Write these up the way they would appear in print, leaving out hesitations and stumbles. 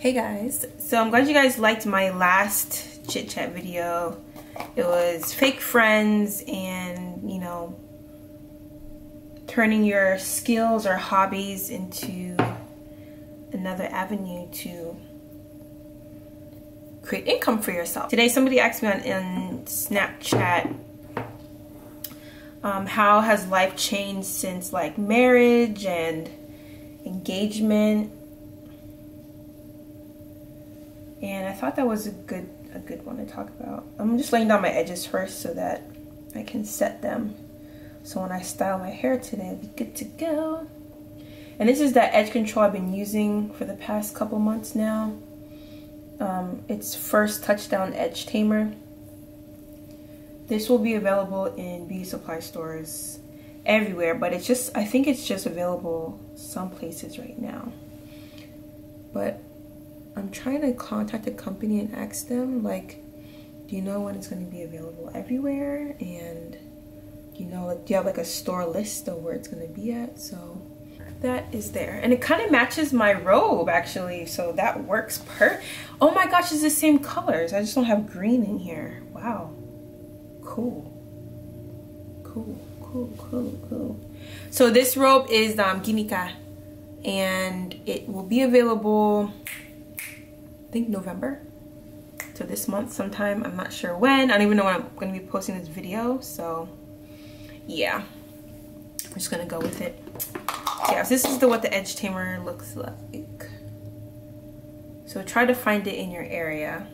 Hey guys, so I'm glad you guys liked my last chit chat video. It was fake friends and, you know, turning your skills or hobbies into another avenue to create income for yourself. Today somebody asked me on Snapchat, how has life changed since like marriage and engagement? And I thought that was a good one to talk about. I'm just laying down my edges first so that I can set them. So when I style my hair today, it'll be good to go. And this is that edge control I've been using for the past couple months now. It's First Touchdown Edge Tamer. This will be available in beauty supply stores everywhere, but it's just, I think it's just available some places right now. But I'm trying to contact the company and ask them, like, do you know when it's going to be available everywhere? And, you know, like, do you have like a store list of where it's going to be at? So that is there. And it kind of matches my robe, actually. So that works oh my gosh, it's the same colors. I just don't have green in here. Wow. Cool. Cool. So this robe is Ginika. And it will be available, I think November, so this month sometime. I'm not sure when. I don't even know when I'm going to be posting this video, so yeah, I'm just gonna go with it. Yeah, so this is what the edge tamer looks like. So try to find it in your area.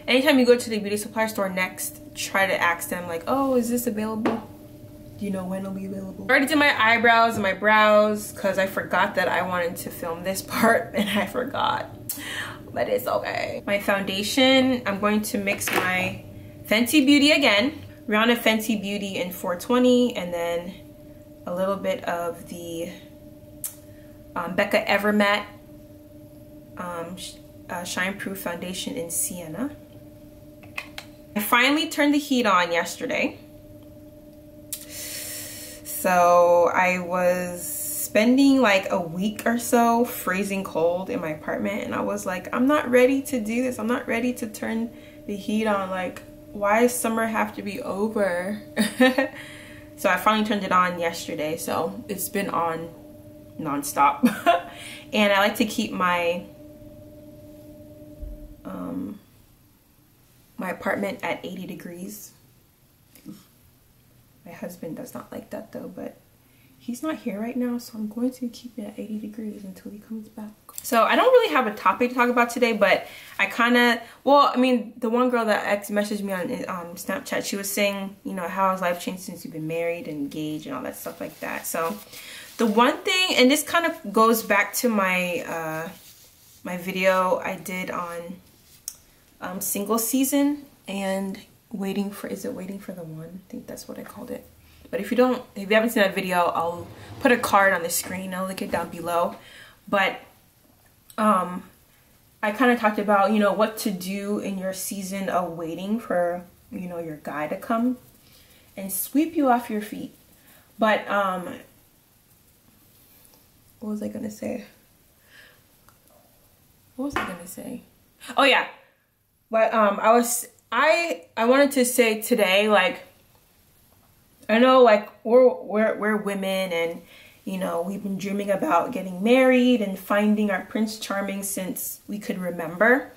Anytime you go to the beauty supply store next, try to ask them like, oh, is this available? Do you know when it'll be available? I already did my eyebrows and my brows because I forgot that I wanted to film this part and I forgot. But it's okay. My foundation, I'm going to mix my Fenty Beauty again. Rihanna Fenty Beauty in 420, and then a little bit of the Becca Evermatte Shine Proof Foundation in Sienna. I finally turned the heat on yesterday. So I was spending like a week or so freezing cold in my apartment, and I was like, I'm not ready to do this. I'm not ready to turn the heat on. Like, why does summer have to be over? So I finally turned it on yesterday, so it's been on nonstop. And I like to keep my my apartment at 80 degrees. My husband does not like that though, but he's not here right now, so I'm going to keep it at 80 degrees until he comes back. So I don't really have a topic to talk about today, but I kind of, well, I mean, the one girl that messaged me on Snapchat, she was saying, you know, how has life changed since you've been married and engaged and all that stuff like that. So the one thing, and this kind of goes back to my my video I did on single season and waiting for the one? I think that's what I called it. But if you haven't seen that video, I'll put a card on the screen. I'll link it down below. But I kind of talked about, you know, what to do in your season of waiting for, you know, your guy to come and sweep you off your feet. But what was I gonna say? Oh yeah. But I wanted to say today, like, I know, like, we're women, and, you know, we've been dreaming about getting married and finding our Prince Charming since we could remember.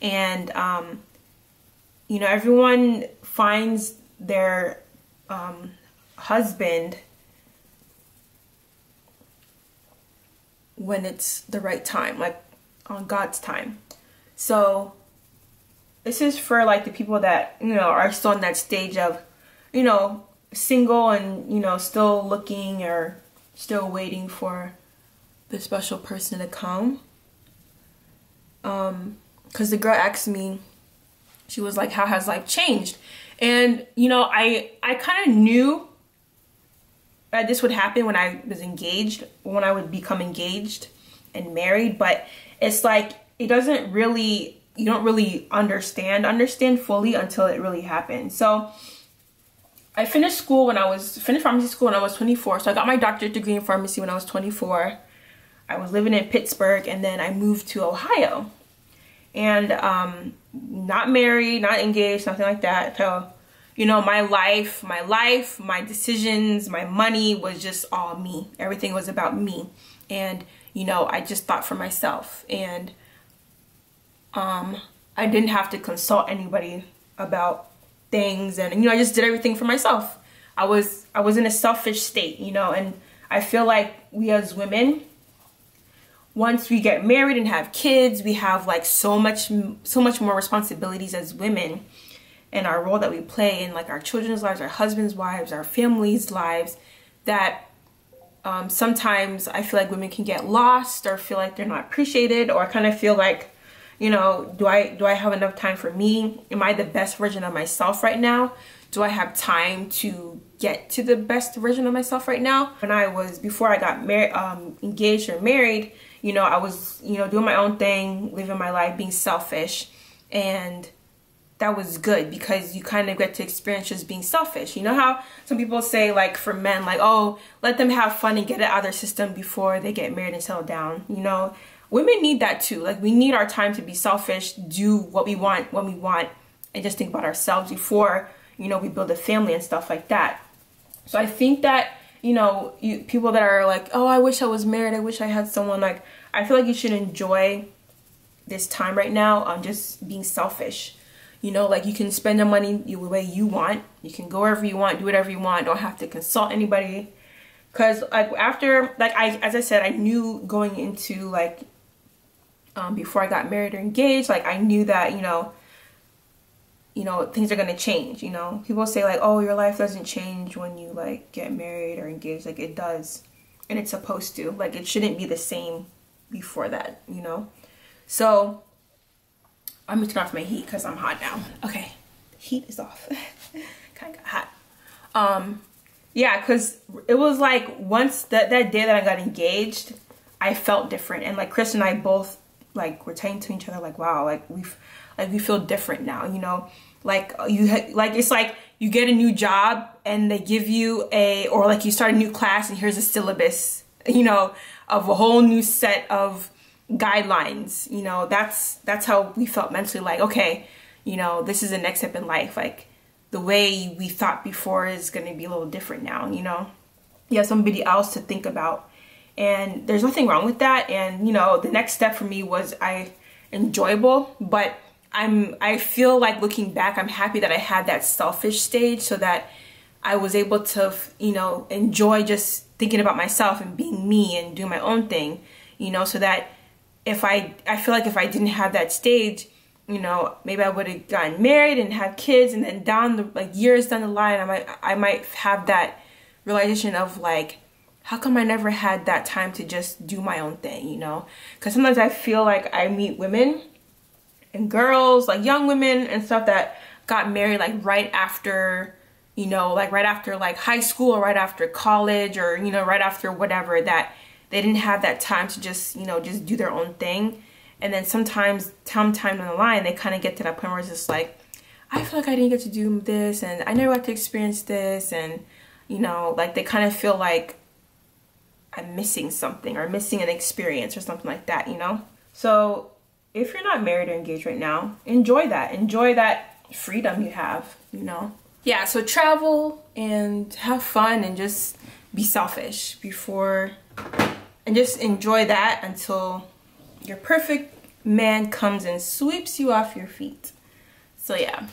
And, you know, everyone finds their husband when it's the right time, like on God's time. So this is for like the people that, you know, are still in that stage of, you know, single and, you know, still looking or still waiting for the special person to come. Because the girl asked me, she was like, how has life changed? And, you know, I kind of knew that this would happen when I was engaged, when I would become engaged and married, but it's like, it doesn't really, you don't really understand fully until it really happens. So I finished pharmacy school when I was 24. So I got my doctorate degree in pharmacy when I was 24. I was living in Pittsburgh, and then I moved to Ohio. and not married, not engaged, nothing like that. So, you know, my life, my decisions, my money was just all me. Everything was about me. And, you know, I just thought for myself. And I didn't have to consult anybody about things. And, you know, I just did everything for myself. I was in a selfish state, you know, and I feel like we as women, once we get married and have kids, we have like so much more responsibilities as women and our role that we play in like our children's lives, our husbands' lives, our families' lives, that sometimes I feel like women can get lost or feel like they're not appreciated, or kind of feel like, you know, do I have enough time for me? Am I the best version of myself right now? Do I have time to get to the best version of myself right now? Before I got married, engaged or married, you know, I was, you know, doing my own thing, living my life, being selfish. And that was good because you kind of get to experience just being selfish. You know how some people say, like, for men, like, oh, let them have fun and get it out of their system before they get married and settle down. You know, women need that too. Like, we need our time to be selfish, do what we want when we want, and just think about ourselves before, you know, we build a family and stuff like that. So I think that, you know, people that are like, oh, I wish I was married, I wish I had someone, like, I feel like you should enjoy this time right now on just being selfish. You know, like, you can spend the money the way you want. You can go wherever you want, do whatever you want. Don't have to consult anybody. Because, like, after, like, as I said, I knew going into, like, before I got married or engaged, like, I knew that, you know, things are going to change, you know. People say, like, oh, your life doesn't change when you, like, get married or engaged. Like, it does. And it's supposed to. Like, it shouldn't be the same before that, you know. So I'm gonna turn off my heat because I'm hot now. Okay, the heat is off. Kind of got hot. Yeah, because it was like once that day that I got engaged, I felt different. And like Chris and I both, like, were saying to each other, like, wow, like we feel different now, you know. Like, it's like you get a new job and they give you or like you start a new class and here's a syllabus, you know, of a whole new set of guidelines. You know, that's how we felt mentally. Like, okay, you know, this is the next step in life. Like, the way we thought before is going to be a little different now, you know. You have somebody else to think about, and there's nothing wrong with that. And, you know, the next step for me was enjoyable, but I feel like, looking back, I'm happy that I had that selfish stage so that I was able to, you know, enjoy just thinking about myself and being me and doing my own thing, you know, so that I feel like if I didn't have that stage, you know, maybe I would have gotten married and had kids, and then years down the line, I might have that realization of, like, how come I never had that time to just do my own thing, you know? Because sometimes I feel like I meet women and girls, like young women and stuff, that got married like right after, you know, like right after like high school or right after college, or, you know, right after whatever, that they didn't have that time to just, you know, just do their own thing. And then sometimes down the line, they kind of get to that point where it's just like, I feel like I didn't get to do this, and I never got to experience this, and, you know, like, they kind of feel like I'm missing something, or missing an experience or something like that, you know? So if you're not married or engaged right now, enjoy that freedom you have, you know? Yeah, so travel and have fun and just be selfish and just enjoy that until your perfect man comes and sweeps you off your feet. So yeah.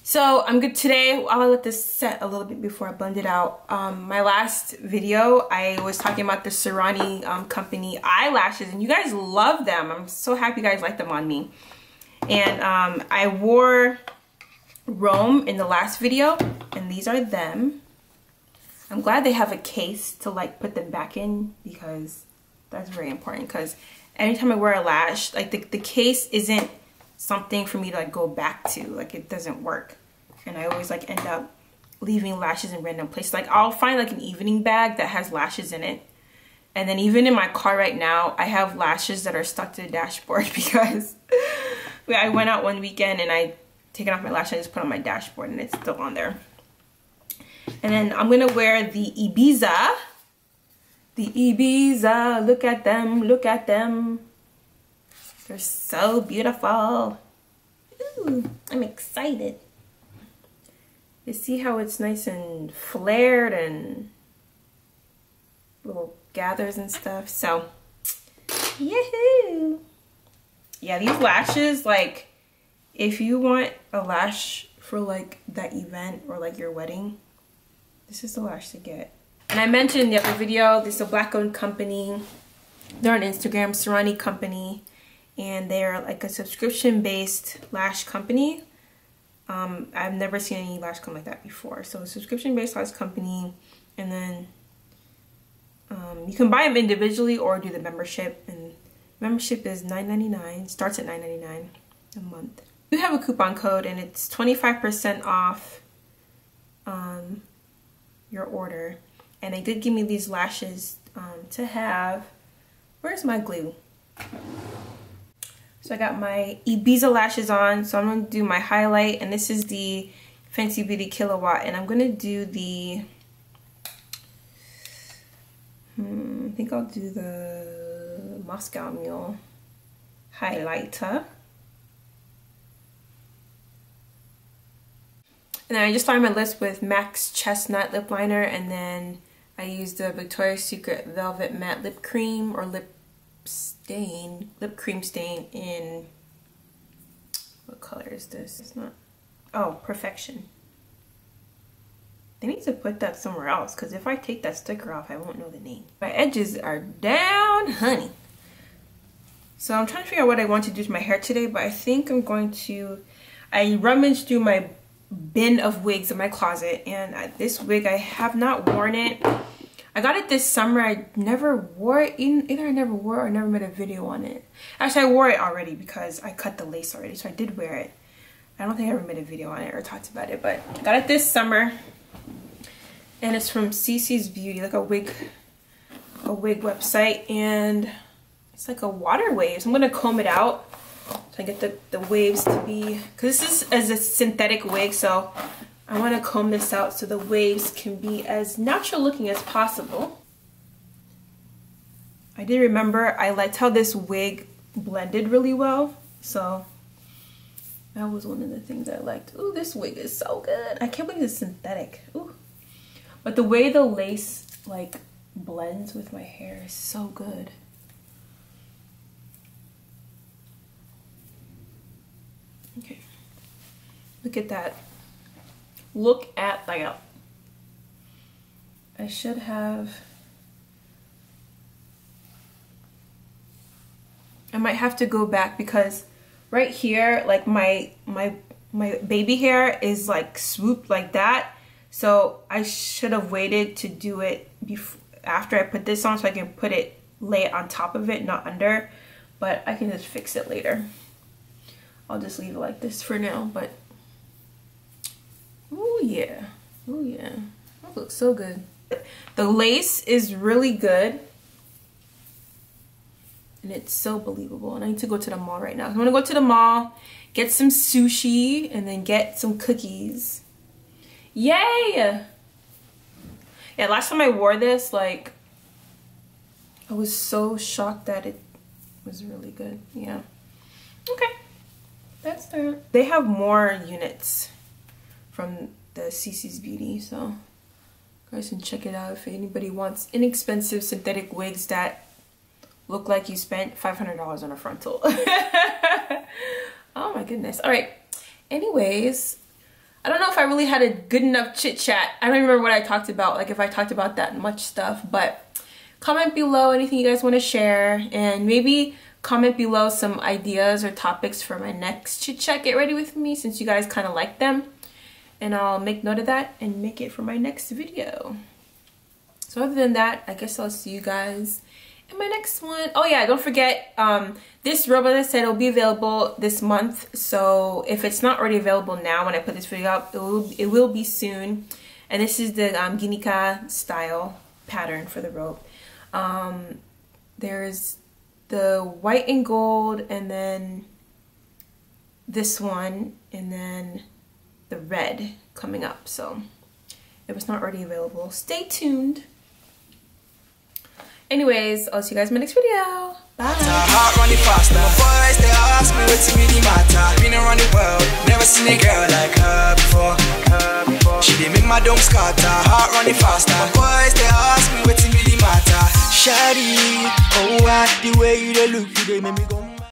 So I'm good today. I'll let this set a little bit before I blend it out. My last video, I was talking about the Serrani company eyelashes, and you guys love them. I'm so happy you guys like them on me. And I wore Robe in the last video, and these are them. I'm glad they have a case to, like, put them back in, because that's very important. Because anytime I wear a lash, like, the case isn't something for me to, like, go back to. Like, it doesn't work. And I always, like, end up leaving lashes in random places. Like, I'll find, like, an evening bag that has lashes in it. And then even in my car right now, I have lashes that are stuck to the dashboard because I went out one weekend and I taken off my lashes, I just put on my dashboard, and it's still on there. And then I'm gonna wear the Ibiza. The Ibiza, look at them, look at them. They're so beautiful. Ooh, I'm excited to see how it's nice and flared and little gathers and stuff. So, yahoo! Yeah, these lashes, like, if you want a lash for like that event or like your wedding, this is the lash to get. And I mentioned in the other video, this is a black-owned company. They're on Instagram, Serani Company, and they're like a subscription-based lash company. I've never seen any lash come like that before. So a subscription-based lash company, and then you can buy them individually or do the membership. And membership is $9.99, starts at $9.99 a month. You have a coupon code, and it's 25% off your order. And they did give me these lashes to have. Where's my glue? So I got my Ibiza lashes on, so I'm going to do my highlight, and this is the Fenty Beauty Kilowatt, and I'm going to do the, I think I'll do the Moscow Mule highlighter. And then I just lined my lips with MAC's Chestnut lip liner, and then I used the Victoria's Secret Velvet Matte Lip Cream or lip cream stain in, what color is this? It's not, oh, Perfection. They need to put that somewhere else, because if I take that sticker off, I won't know the name. My edges are down, honey. So I'm trying to figure out what I want to do to my hair today, but I think I'm going to, I rummaged through my bin of wigs in my closet, and this wig, I have not worn it. I got it this summer. I never wore it. Either I never wore it or never made a video on it. Actually, I wore it already because I cut the lace already, so I did wear it. I don't think I ever made a video on it or talked about it, but I got it this summer. And it's from CC's Beauty, like a wig website, and it's like a water wave. So I'm gonna comb it out so I get the waves to be, because this is as a synthetic wig, so I want to comb this out so the waves can be as natural looking as possible. I did remember I liked how this wig blended really well, so that was one of the things I liked. Ooh, this wig is so good. I can't believe it's synthetic. Ooh. But the way the lace like blends with my hair is so good. Okay. Look at that. Look at that. I should have, I might have to go back because right here, like my baby hair is like swooped like that. So I should have waited to do it after I put this on, so I can lay it on top of it, not under. But I can just fix it later. I'll just leave it like this for now, but oh yeah, oh yeah, that looks so good. The lace is really good, and it's so believable. And I need to go to the mall right now. I'm gonna go to the mall, get some sushi, and then get some cookies. Yay! Yeah, last time I wore this, like, I was so shocked that it was really good. Yeah. Okay, that's that. They have more units from the CC's Beauty, so you guys can check it out if anybody wants inexpensive synthetic wigs that look like you spent $500 on a frontal. Oh my goodness. All right, anyways, I don't know if I really had a good enough chit chat. I don't remember what I talked about, like if I talked about that much stuff, but comment below anything you guys want to share, and maybe comment below some ideas or topics for my next chit chat get ready with me, since you guys kind of like them. And I'll make note of that and make it for my next video. So other than that, I guess I'll see you guys in my next one. Oh yeah, don't forget, this robe, as I said, will be available this month. So if it's not already available now when I put this video up, it will be soon. And this is the Ginika style pattern for the robe. There's the white and gold, and then this one, and then the red coming up. So if it's not already available, stay tuned. Anyways, I'll see you guys in my next video. Bye. ask me what's really matter. Been around the world, never seen a girl like her before. She did make my dome scatter, heart running faster. Boys, they ask me what's really matter. Shawty, oh, the way you look, you make me go.